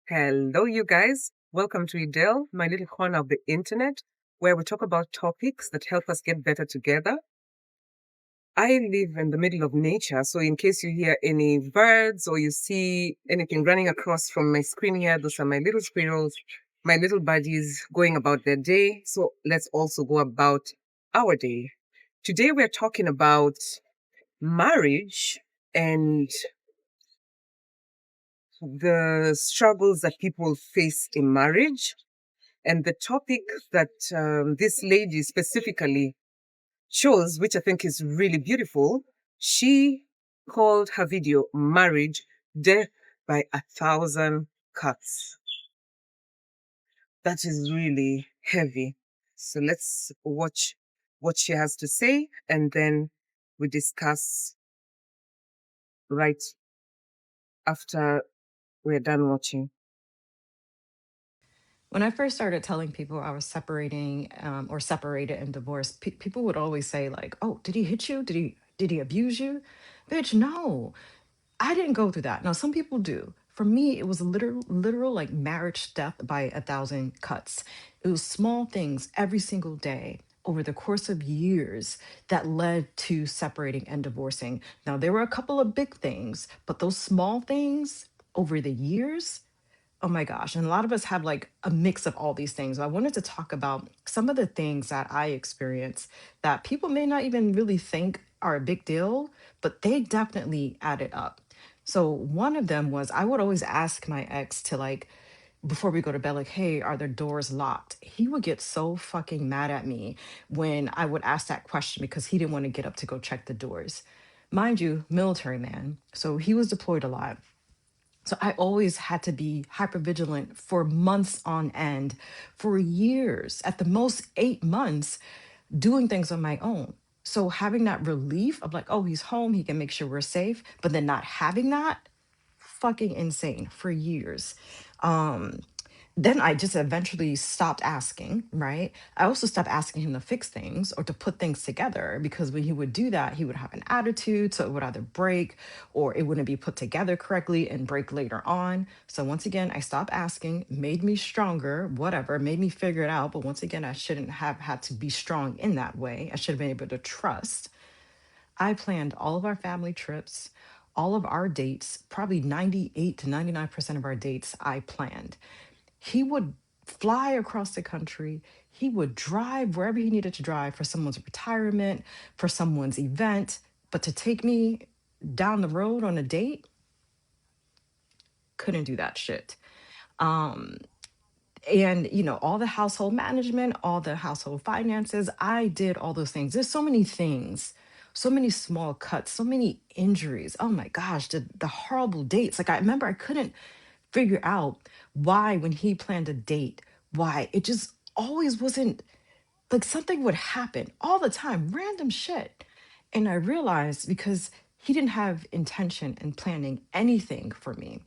Hello, you guys. Welcome to Edel, my little corner of the internet, where we talk about topics that help us get better together. I live in the middle of nature, so in case you hear any birds or you see anything running across from my screen here, those are my little squirrels, my little buddies going about their day. So let's also go about our day. Today, we're talking about marriage and the struggles that people face in marriage. And the topic that this lady specifically chose, which I think is really beautiful, she called her video Marriage Death by a Thousand Cuts. That is really heavy. So let's watch what she has to say and then we discuss right after we're done watching. When I first started telling people I was separating or separated and divorced, people would always say like, "Oh, did he hit you? Did he abuse you?" Bitch, no. I didn't go through that. Now some people do. For me, it was literal like marriage death by a thousand cuts. It was small things every single day over the course of years that led to separating and divorcing. Now there were a couple of big things, but those small things over the years, oh my gosh. And a lot of us have like a mix of all these things. I wanted to talk about some of the things that I experienced that people may not even really think are a big deal, but they definitely added up. So one of them was I would always ask my ex to like, before we go to bed, like, hey, are the doors locked? He would get so fucking mad at me when I would ask that question because he didn't want to get up to go check the doors. Mind you, military man. So he was deployed a lot. So I always had to be hyper vigilant for months on end, for years, at the most 8 months, doing things on my own. So having that relief of like, oh, he's home, he can make sure we're safe, but then not having that, fucking insane for years. Um, then I just eventually stopped asking, right? I also stopped asking him to fix things or to put things together because when he would do that, he would have an attitude. So it would either break or it wouldn't be put together correctly and break later on. So once again, I stopped asking, made me stronger, whatever, made me figure it out. But once again, I shouldn't have had to be strong in that way. I should have been able to trust. I planned all of our family trips, all of our dates, probably 98 to 99% of our dates I planned. He would fly across the country. He would drive wherever he needed to drive for someone's retirement, for someone's event. But to take me down the road on a date, couldn't do that shit. Um, and all the household management, all the household finances, I did all those things. There's so many things, so many small cuts, so many injuries. Oh my gosh, the horrible dates. Like I remember I couldn't figure out why when he planned a date, why it just always wasn't, like something would happen all the time, random shit. And I realized because he didn't have intention in planning anything for me.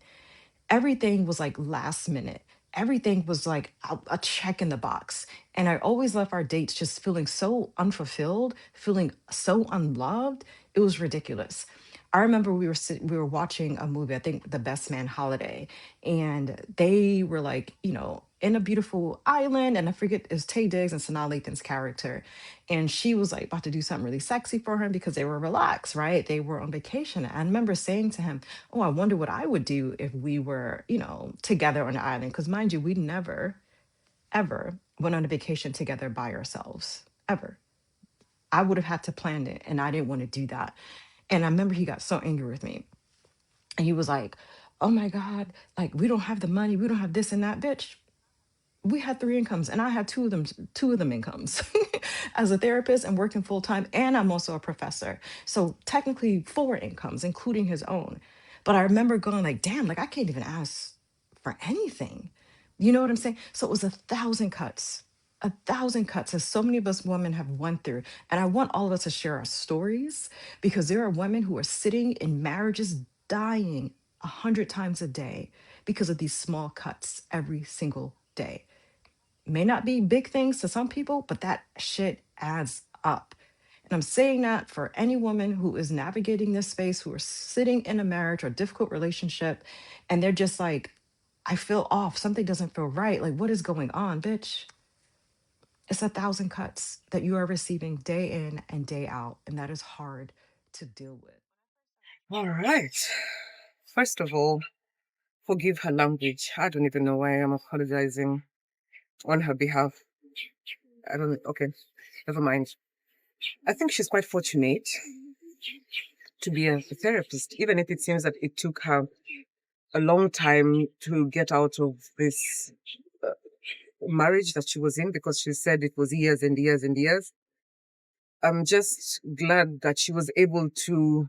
Everything was like last minute. Everything was like a check in the box. And I always left our dates just feeling so unfulfilled, feeling so unloved. It was ridiculous. I remember we were watching a movie, I think The Best Man Holiday, and they were like, in a beautiful island, and I forget it was Tay Diggs and Sanaa Lathan's character, and she was like about to do something really sexy for him because they were relaxed, right? They were on vacation. And I remember saying to him, oh, I wonder what I would do if we were, together on an island. Because mind you, we never, ever went on a vacation together by ourselves, ever. I would have had to plan it, and I didn't want to do that. And I remember he got so angry with me. And he was like, oh my God, like we don't have the money, we don't have this and that, bitch. We had three incomes and I had two of them incomes as a therapist and working full time, and I'm also a professor, so technically four incomes including his own. But I remember going like, damn, like I can't even ask for anything. You know what I'm saying? So it was a thousand cuts as so many of us women have went through. And I want all of us to share our stories because there are women who are sitting in marriages dying 100 times a day because of these small cuts every single day. May not be big things to some people, but that shit adds up. And I'm saying that for any woman who is navigating this space, who are sitting in a marriage or difficult relationship, and they're just like, I feel off. Something doesn't feel right. Like, what is going on, bitch? It's 1,000 cuts that you are receiving day in and day out. And that is hard to deal with. All right. First of all, forgive her language. I don't even know why I'm apologizing on her behalf. I don't, okay, never mind. I think she's quite fortunate to be a therapist, even if it seems that it took her a long time to get out of this marriage that she was in, because she said it was years and years and years. I'm just glad that she was able to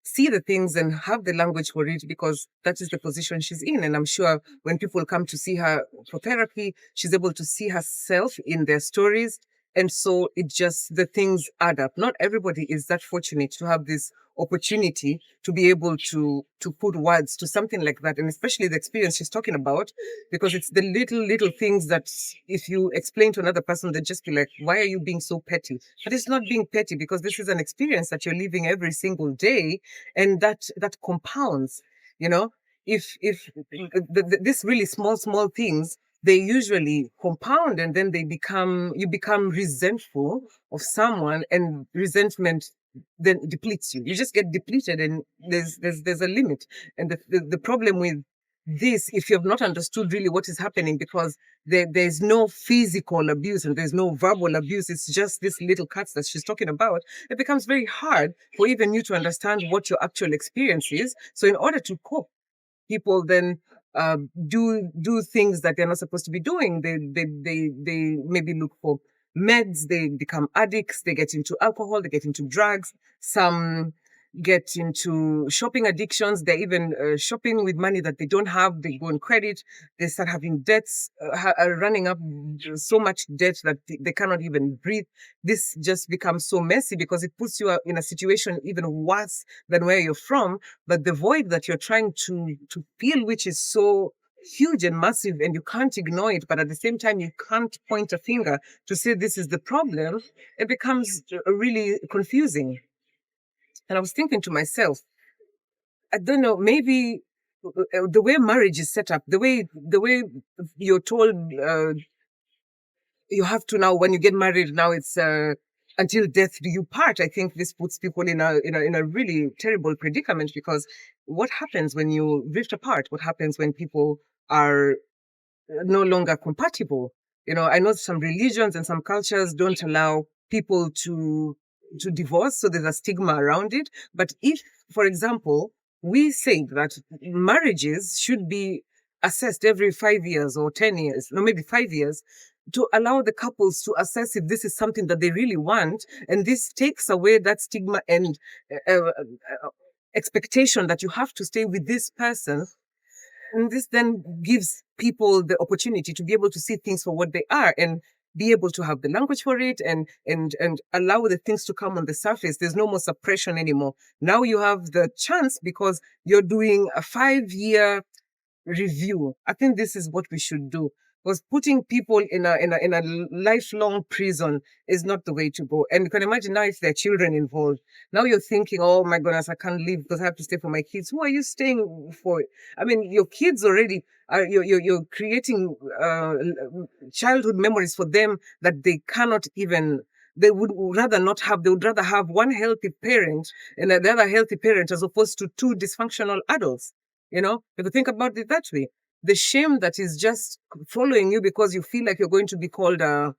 see the things and have the language for it, because that is the position she's in. And I'm sure when people come to see her for therapy, she's able to see herself in their stories. And so it just, the things add up. Not everybody is that fortunate to have this opportunity to be able to put words to something like that. And especially the experience she's talking about, because it's the little things that if you explain to another person, they just be like, why are you being so petty? But it's not being petty, because this is an experience that you're living every single day, and that compounds. You know, if this really small things, they usually compound, and then you become resentful of someone, and resentment then depletes you. You just get depleted, and there's a limit. And the problem with this, if you have not understood really what is happening, because there's no physical abuse and there's no verbal abuse, it's just these little cuts that she's talking about, it becomes very hard for even you to understand what your actual experience is. So in order to cope, people then do things that they're not supposed to be doing. They maybe look for meds. They become addicts. They get into alcohol. They get into drugs. Some get into shopping addictions. They're even shopping with money that they don't have. They go on credit. They start having debts, running up so much debt that they cannot even breathe. This just becomes so messy, because it puts you in a situation even worse than where you're from. But the void that you're trying to fill, which is so huge and massive, and you can't ignore it, but at the same time you can't point a finger to say this is the problem, it becomes really confusing. And I was thinking to myself, I don't know, maybe the way marriage is set up, the way you're told you have to now, when you get married, now it's until death do you part. I think this puts people in a really terrible predicament, because what happens when you drift apart? What happens when people are no longer compatible? You know, I know some religions and some cultures don't allow people to divorce, so there's a stigma around it. But if, for example, we say that marriages should be assessed every 5 years or 10 years, no, maybe 5 years, to allow the couples to assess if this is something that they really want, and this takes away that stigma and expectation that you have to stay with this person. And this then gives people the opportunity to be able to see things for what they are, and be able to have the language for it, and allow the things to come on the surface. There's no more suppression anymore. Now you have the chance, because you're doing a 5-year review. I think this is what we should do. Because putting people in a lifelong prison is not the way to go. And you can imagine now if there are children involved. Now you're thinking, oh my goodness, I can't leave because I have to stay for my kids. Who are you staying for? I mean, your kids already are, you're creating childhood memories for them that they cannot even, they would rather not have. They would rather have one healthy parent and the other healthy parent, as opposed to two dysfunctional adults. You know, if you think about it that way, the shame that is just following you because you feel like you're going to be called a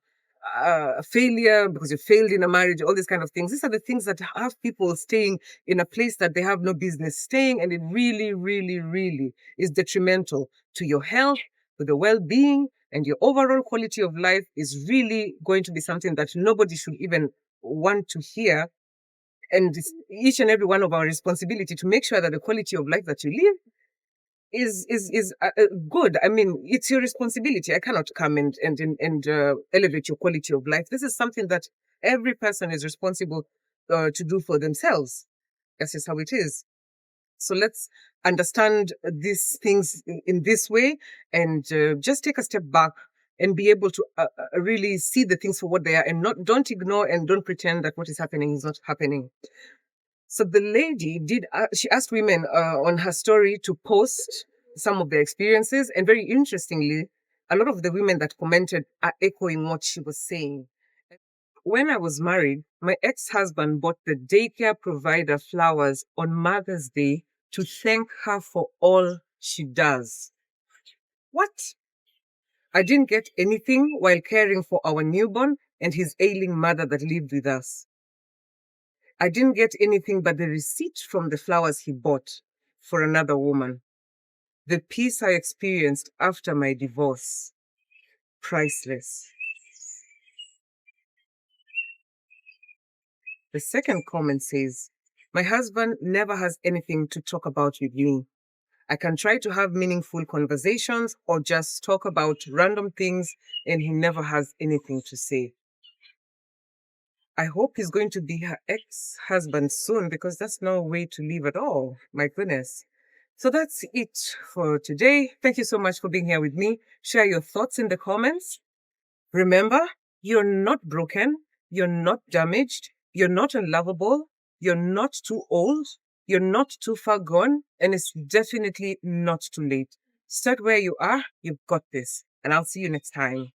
failure because you failed in a marriage, all these kind of things. These are the things that have people staying in a place that they have no business staying. And it really, really, really is detrimental to your health, to the well-being, and your overall quality of life is really going to be something that nobody should even want to hear. And it's each and every one of our responsibility to make sure that the quality of life that you live is good. I mean, it's your responsibility. I cannot come and elevate your quality of life. This is something that every person is responsible to do for themselves. That's just how it is. So let's understand these things in this way, and just take a step back and be able to really see the things for what they are, and don't ignore and don't pretend that what is happening is not happening. So the lady did, she asked women on her story to post some of their experiences. And very interestingly, a lot of the women that commented are echoing what she was saying. When I was married, my ex husband bought the daycare provider flowers on Mother's Day to thank her for all she does. What? I didn't get anything while caring for our newborn and his ailing mother that lived with us. I didn't get anything but the receipt from the flowers he bought for another woman. The peace I experienced after my divorce, priceless. The second comment says, my husband never has anything to talk about with me. I can try to have meaningful conversations or just talk about random things, and he never has anything to say. I hope he's going to be her ex husband soon because that's no way to live at all. My goodness. So that's it for today. Thank you so much for being here with me. Share your thoughts in the comments. Remember, you're not broken, you're not damaged, you're not unlovable, you're not too old, you're not too far gone, and it's definitely not too late. Start where you are, you've got this. And I'll see you next time.